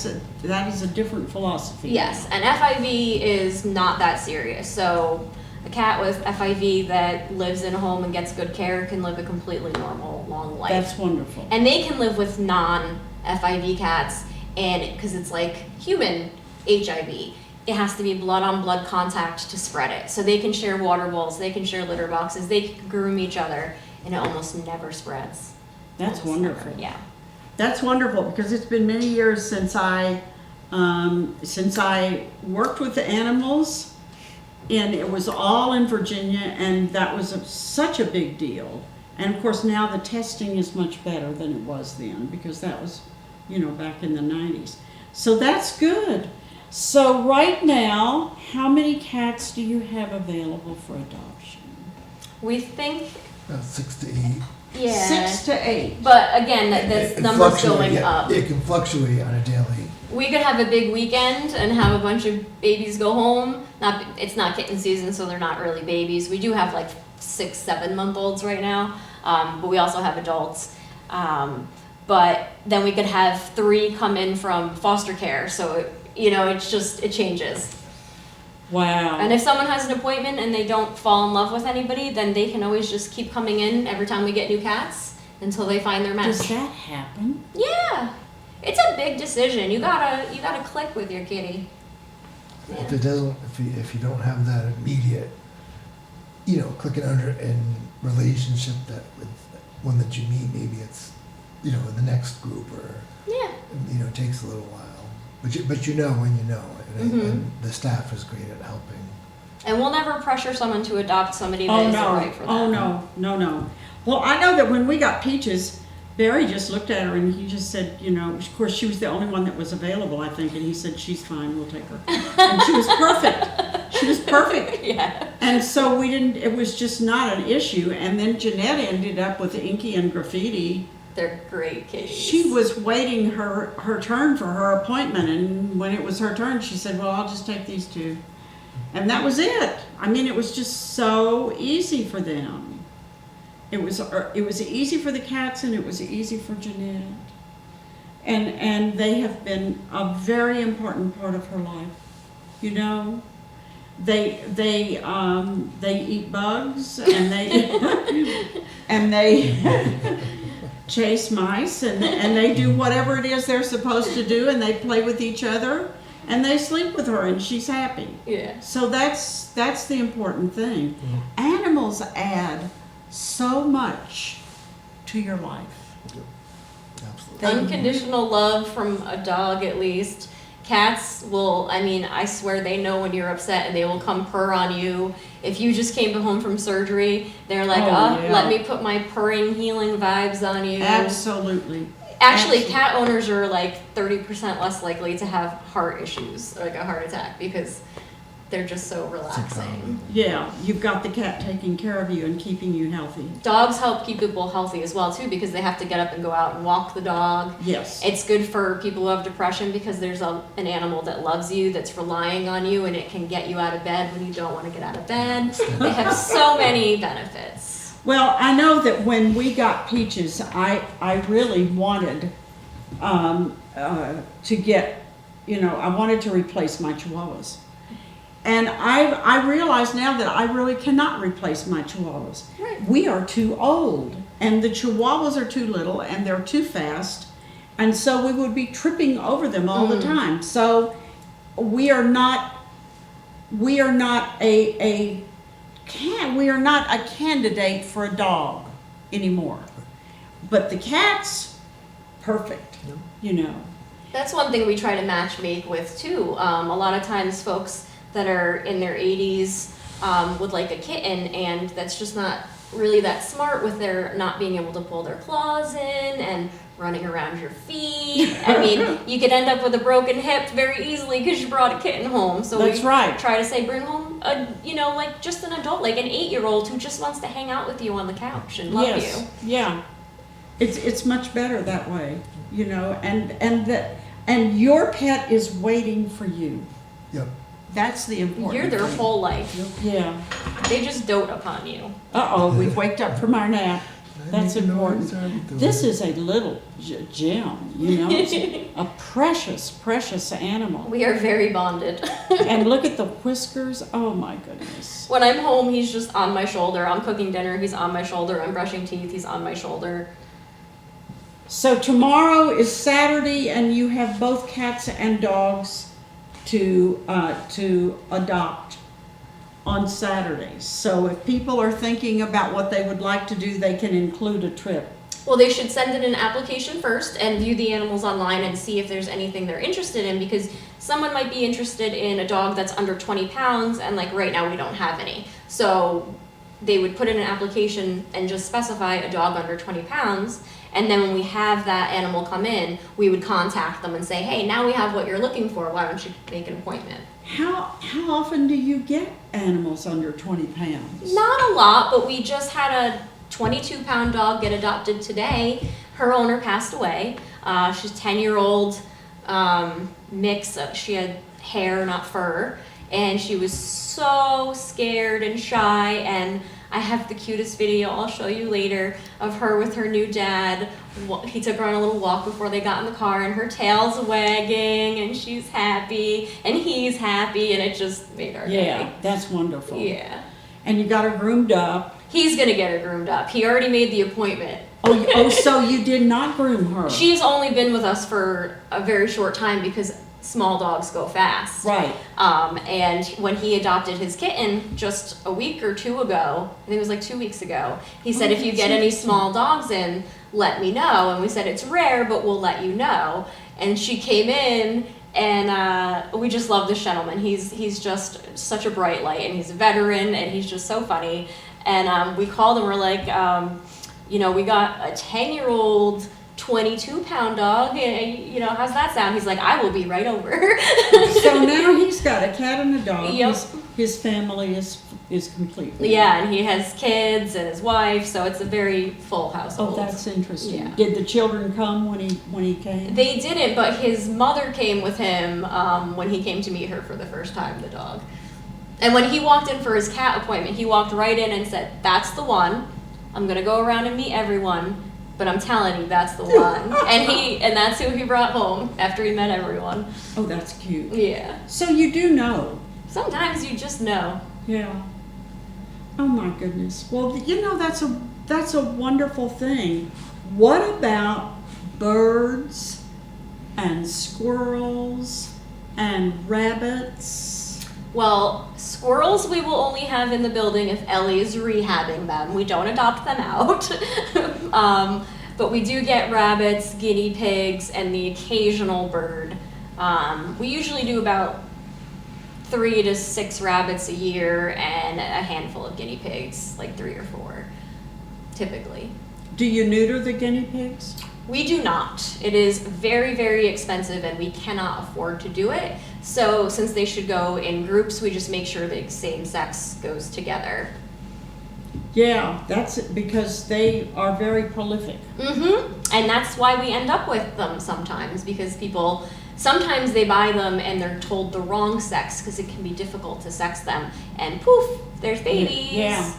is a different philosophy. Yes, and FIV is not that serious. So a cat with FIV that lives in a home and gets good care can live a completely normal, long life. That's wonderful. And they can live with non-FIV cats, and because it's like human HIV, it has to be blood-on-blood contact to spread it. So they can share water bowls, they can share litter boxes, they can groom each other, and it almost never spreads. That's Almost wonderful. never, yeah. That's wonderful, because it's been many years since I worked with the animals, and it was all in Virginia, and that was such a big deal. And of course now the testing is much better than it was then, because that was, back in the 90s. So that's good. So right now, how many cats do you have available for adoption? We think, About 6 to 8. yeah. 6 to 8. But again, this It number's fluctuate, going yeah, up. It can fluctuate on a daily. We could have a big weekend and have a bunch of babies go home. It's not kitten season, so they're not really babies. We do have like 6, 7-month-olds right now, but we also have adults. But then we could have 3 come in from foster care, so it changes. Wow. And if someone has an appointment and they don't fall in love with anybody, then they can always just keep coming in every time we get new cats until they find their match. Does that happen? Yeah, it's a big decision. You gotta click with your kitty. If it doesn't, if you don't have that immediate, clicking under in relationship that with one that you meet, maybe it's, in the next group, or Yeah. it takes a little while. But you know when you know, and, Mhm. and the staff is great at helping. And we'll never pressure someone to adopt somebody that Oh isn't no! right for them. Oh no! Well, I know that when we got Peaches, Barry just looked at her and he just said, of course she was the only one that was available, I think, and he said, "She's fine, we'll take her." And she was perfect. She was perfect. Yeah. And so it was just not an issue. And then Jeanette ended up with Inky and Graffiti. They're great kitties. She was waiting her turn for her appointment, and when it was her turn, she said, "Well, I'll just take these 2." And that was it. I mean, it was just so easy for them. It was easy for the cats, and it was easy for Jeanette. And they have been a very important part of her life. They eat bugs, and they chase mice, and they do whatever it is they're supposed to do, and they play with each other, and they sleep with her, and she's happy. Yeah. So that's the important thing. Animals add so much to your life. Absolutely. Unconditional love from a dog, at least. Cats will, I swear they know when you're upset, and they will come purr on you. If you just came home from surgery, they're like, Yeah. let me put my purring, healing vibes on you. Absolutely. Actually, Absolutely. cat owners are like 30% less likely to have heart issues, like a heart attack, because they're just so relaxing. Yeah, you've got the cat taking care of you and keeping you healthy. Dogs help keep people healthy as well too, because they have to get up and go out and walk the dog. Yes. It's good for people who have depression because there's an animal that loves you, that's relying on you, and it can get you out of bed when you don't want to get out of bed. They have so many benefits. Well, I know that when we got Peaches, I really wanted to get, I wanted to replace my Chihuahuas. And I realize now that I really cannot replace my Chihuahuas. Right. We are too old, and the Chihuahuas are too little, and they're too fast, and so we would be tripping over them all the time. So we are not a candidate for a dog anymore. But the cats, perfect. That's one thing we try to match make with too. A lot of times folks that are in their 80s would like a kitten, and that's just not really that smart with their not being able to pull their claws in and running around your feet. I mean, you could end up with a broken hip very easily because you brought a kitten home. So That's we right. try to say bring home like just an adult, like an 8-year-old who just wants to hang out with you on the couch and love you. Yeah. It's much better that way, and your pet is waiting for you. Yep. That's the important You're their thing. whole life. Yeah. They just dote upon you. We've waked up from our nap. That's important. This is a little gem, It's a precious, precious animal. We are very bonded. And look at the whiskers. Oh my goodness. When I'm home, he's just on my shoulder. I'm cooking dinner, he's on my shoulder. I'm brushing teeth, he's on my shoulder. So tomorrow is Saturday, and you have both cats and dogs to adopt on Saturdays. So if people are thinking about what they would like to do, they can include a trip. Well, they should send in an application first and view the animals online and see if there's anything they're interested in, because someone might be interested in a dog that's under 20 pounds, and like right now we don't have any. So they would put in an application and just specify a dog under 20 pounds. And then when we have that animal come in, we would contact them and say, hey, now we have what you're looking for. Why don't you make an appointment? How often do you get animals under 20 pounds? Not a lot, but we just had a 22-pound dog get adopted today. Her owner passed away. She's a 10-year-old mix. She had hair, not fur. And she was so scared and shy, and I have the cutest video I'll show you later of her with her new dad. He took her on a little walk before they got in the car, and her tail's wagging, and she's happy, and he's happy, and it just made our day. Yeah, that's wonderful. Yeah. And you got her groomed up. He's gonna get her groomed up. He already made the appointment. Oh, so you did not groom her. She's only been with us for a very short time because small dogs go fast. Right. And when he adopted his kitten just a week or two ago, I think it was like 2 weeks ago, he said, if you get any small dogs in, let me know. And we said, it's rare, but we'll let you know. And she came in, and we just love this gentleman. He's just such a bright light, and he's a veteran, and he's just so funny. And we called him, we're like, we got a 10-year-old 22-pound dog, how's that sound? He's like, I will be right over. So now he's got a cat and a dog. Yep. His family is completely. Yeah, and he has kids and his wife, so it's a very full household. Oh, that's interesting. Yeah. Did the children come when he came? They didn't, but his mother came with him when he came to meet her for the first time, the dog. And when he walked in for his cat appointment, he walked right in and said, that's the one. I'm going to go around and meet everyone, but I'm telling you, that's the one. and that's who he brought home after he met everyone. Oh, that's cute. Yeah. So you do know. Sometimes you just know. Yeah. Oh my goodness. Well, that's a wonderful thing. What about birds and squirrels and rabbits? Well, squirrels we will only have in the building if Ellie is rehabbing them. We don't adopt them out. But we do get rabbits, guinea pigs, and the occasional bird. We usually do about 3 to 6 rabbits a year and a handful of guinea pigs, like 3 or 4, typically. Do you neuter the guinea pigs? We do not. It is very, very expensive and we cannot afford to do it. So since they should go in groups, we just make sure the same sex goes together. Yeah, that's it, because they are very prolific. And that's why we end up with them sometimes, because people, sometimes they buy them and they're told the wrong sex because it can be difficult to sex them. And poof, there's babies.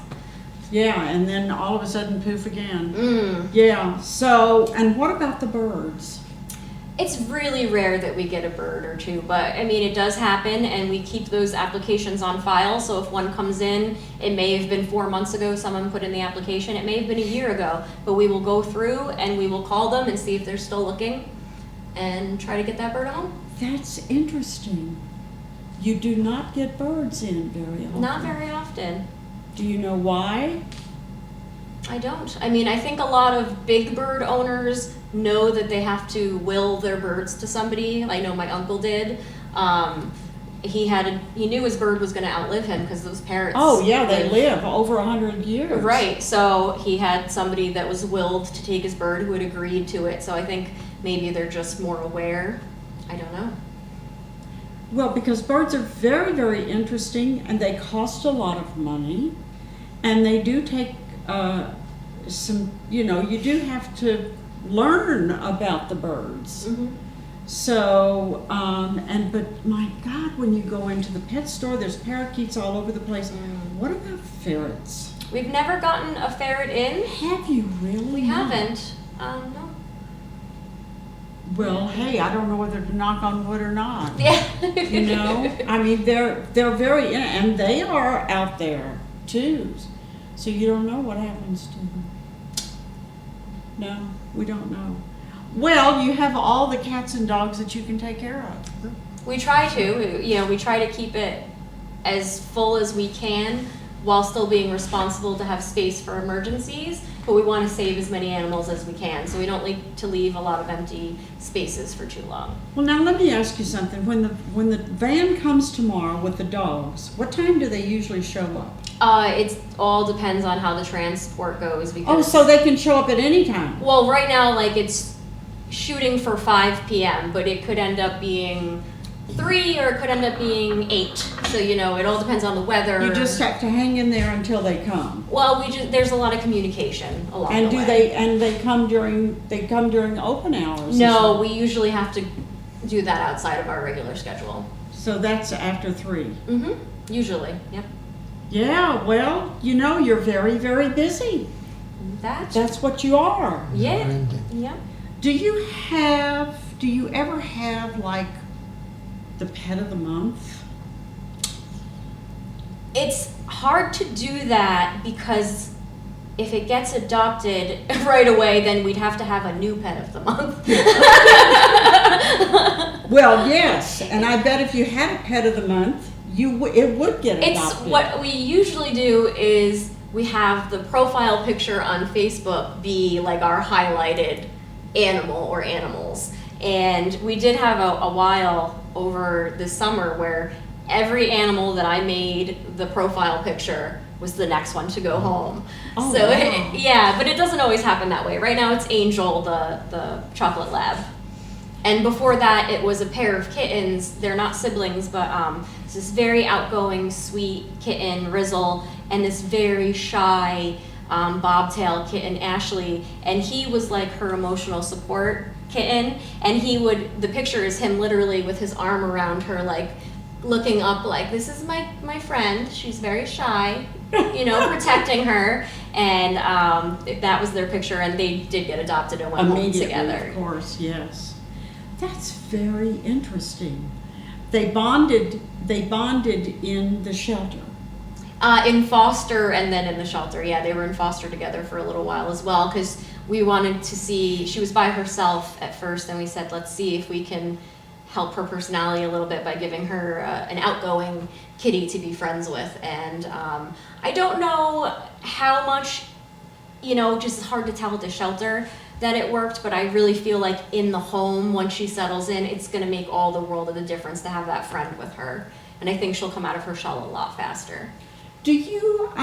Yeah, and then all of a sudden poof again. Yeah, so, and what about the birds? It's really rare that we get a bird or two, but I mean, it does happen, and we keep those applications on file. So if one comes in, it may have been 4 months ago someone put in the application, it may have been a year ago, but we will go through and we will call them and see if they're still looking and try to get that bird home. That's interesting. You do not get birds in very often. Not very often. Do you know why? I don't. I mean, I think a lot of big bird owners know that they have to will their birds to somebody. I know my uncle did. He knew his bird was going to outlive him because those parrots. Oh yeah, they live over 100 years. Right. So he had somebody that was willed to take his bird who had agreed to it. So I think maybe they're just more aware. I don't know. Well, because birds are very, very interesting, and they cost a lot of money, and they do take some, you know, you do have to learn about the birds. So, but my God, when you go into the pet store, there's parakeets all over the place. What about ferrets? We've never gotten a ferret in. Have you really? We haven't. No. Well, hey, I don't know whether to knock on wood or not. Yeah. You know, I mean, they're very, and they are out there too. So you don't know what happens to them. No, we don't know. Well, you have all the cats and dogs that you can take care of. We try to. You know, we try to keep it as full as we can while still being responsible to have space for emergencies. But we want to save as many animals as we can, so we don't like to leave a lot of empty spaces for too long. Well, now let me ask you something. When the van comes tomorrow with the dogs, what time do they usually show up? It all depends on how the transport goes. Because, Oh, so they can show up at any time? well, right now, like, it's shooting for 5 p.m., but it could end up being 3 or it could end up being 8. So, you know, it all depends on the weather. You just have to hang in there until they come. Well, there's a lot of communication along And the way. they come during open hours? No, we usually have to do that outside of our regular schedule. So that's after 3. Usually, yep. Yeah, well, you know, you're very, very busy. That's what you are. Yeah. Never-ending. Yeah. Do you ever have like the pet of the month? It's hard to do that because if it gets adopted right away, then we'd have to have a new pet of the month. Well, yes, and I bet if you had a pet of the month, it would get adopted. It's what we usually do is we have the profile picture on Facebook be like our highlighted animal or animals. And we did have a while over the summer where every animal that I made the profile picture was the next one to go home. Oh, so wow. yeah, but it doesn't always happen that way. Right now it's Angel, the chocolate lab. And before that it was a pair of kittens. They're not siblings, but it's this very outgoing, sweet kitten, Rizzle, and this very shy bobtail kitten, Ashley. And he was like her emotional support kitten. And the picture is him literally with his arm around her, like looking up like, this is my friend. She's very shy, you know, protecting her. And that was their picture, and they did get adopted and went home together. Of course, yes. That's very interesting. They bonded in the shelter. In foster and then in the shelter. Yeah, they were in foster together for a little while as well, because we wanted to see, she was by herself at first, and we said, let's see if we can help her personality a little bit by giving her an outgoing kitty to be friends with. And I don't know how much, you know, just hard to tell at the shelter that it worked, but I really feel like in the home, once she settles in, it's going to make all the world of the difference to have that friend with her. And I think she'll come out of her shell a lot faster. Do you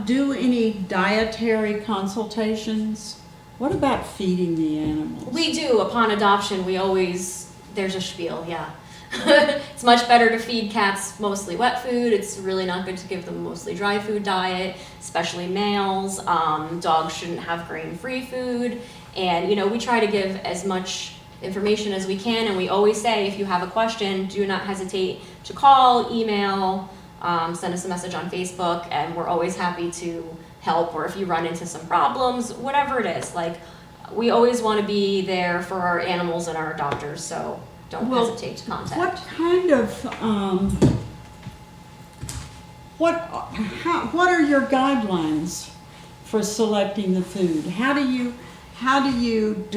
do any dietary consultations What about feeding the animals? We do. Upon adoption, there's a spiel, yeah. It's much better to feed cats mostly wet food. It's really not good to give them mostly dry food diet, especially males. Dogs shouldn't have grain-free food. And, we try to give as much information as we can. And we always say, if you have a question, do not hesitate to call, email, send us a message on Facebook. And we're always happy to help. Or if you run into some problems, whatever it is. Like, we always want to be there for our animals and our adopters. So don't hesitate to contact. What kind of what are your guidelines for selecting the food? How do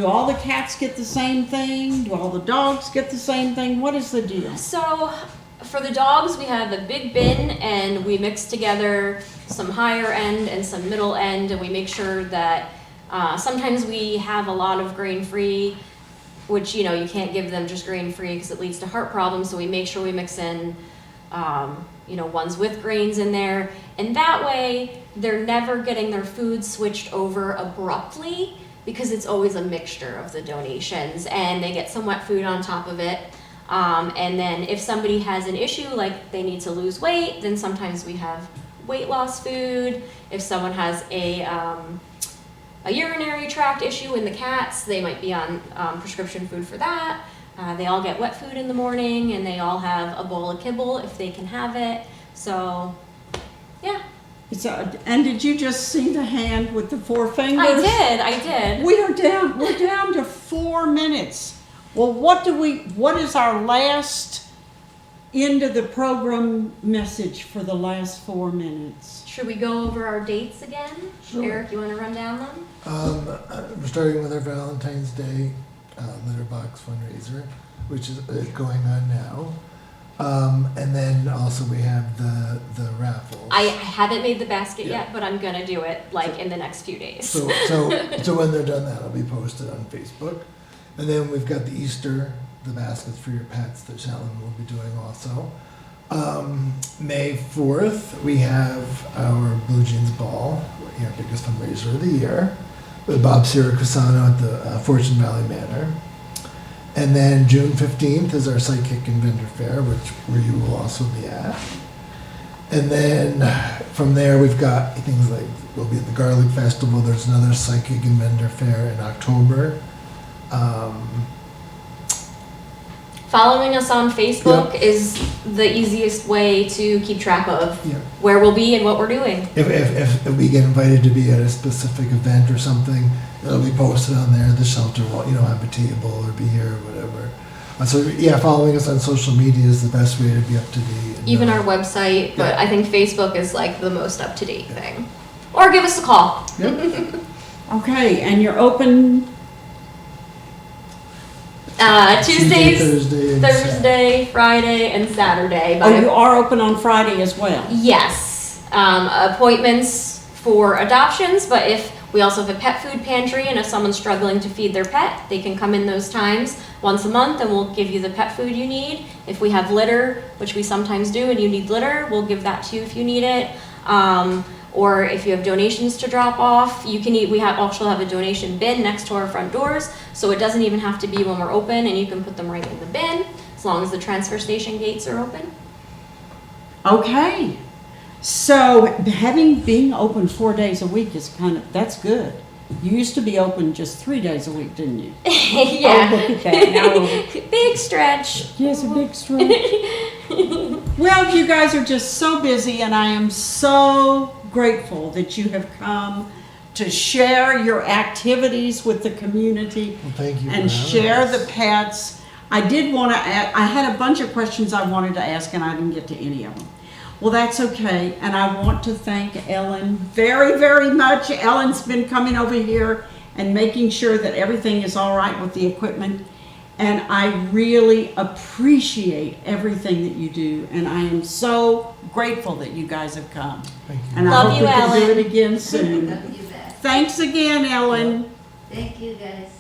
all the cats get the same thing? Do all the dogs get the same thing? What is the deal? So for the dogs, we have a big bin and we mix together some higher end and some middle end, and we make sure that sometimes we have a lot of grain-free, which, you can't give them just grain-free because it leads to heart problems. So we make sure we mix in, ones with grains in there. And that way, they're never getting their food switched over abruptly because it's always a mixture of the donations. And they get some wet food on top of it. And then if somebody has an issue, like they need to lose weight, then sometimes we have weight loss food. If someone has a urinary tract issue in the cats, they might be on prescription food for that. They all get wet food in the morning, and they all have a bowl of kibble if they can have it. So, yeah. And did you just see the hand with the 4 fingers? I did. We're down to 4 minutes. Well, what is our last end of the program message for the last 4 minutes? Should we go over our dates again? Sure. Eric, you want to run down them? We're starting with our Valentine's Day litter box fundraiser, which is going on now. And then also we have the raffles. I haven't made the basket Yeah. yet, but I'm gonna do it in the next few days. So when they're done, that'll be posted on Facebook. And then we've got the baskets for your pets that Shalin will be doing also. May 4th, we have our Blue Jeans Ball, our biggest fundraiser of the year, with Bob Siracusano at the Fortune Valley Manor. And then June 15th is our Psychic and Vendor Fair, where you will also be at. And then from there, we've got things like, we'll be at the Garlic Festival. There's another Psychic and Vendor Fair in October. Following us on Facebook is the easiest way to keep track of where we'll be and what we're doing. If we get invited to be at a specific event or something, it'll be posted on there. The shelter will, have a table or be here or whatever. So following us on social media is the best way to be up to date. Even our website, but I think Facebook is like the most up to date thing. Or give us a call. Yep. Okay, and you're open Tuesdays, Thursday, Thursday, Friday, and Saturday. Oh, you are open on Friday as well? Yes. Appointments for adoptions, but if we also have a pet food pantry, and if someone's struggling to feed their pet, they can come in those times once a month, and we'll give you the pet food you need. If we have litter, which we sometimes do, and you need litter, we'll give that to you if you need it. Or if you have donations to drop off, we also have a donation bin next to our front doors, so it doesn't even have to be when we're open, and you can put them right in the bin, as long as the transfer station gates are open. Okay. So being open 4 days a week is that's good. You used to be open just 3 days a week, didn't you? Yeah. Oh, look at that. Now Big stretch. yes, a big stretch. Well, you guys are just so busy, and I am so grateful that you have come to share your activities with the community. Well, thank you. And share the pets. I did want to add, I had a bunch of questions I wanted to ask, and I didn't get to any of them. Well, that's okay, and I want to thank Ellen very, very much. Ellen's been coming over here and making sure that everything is all right with the equipment, and I really appreciate everything that you do, and I am so grateful that you guys have come. Thank you. And Love I hope you, we can do Ellen. it again soon. Love you back. Thanks again, Ellen. Thank you, guys.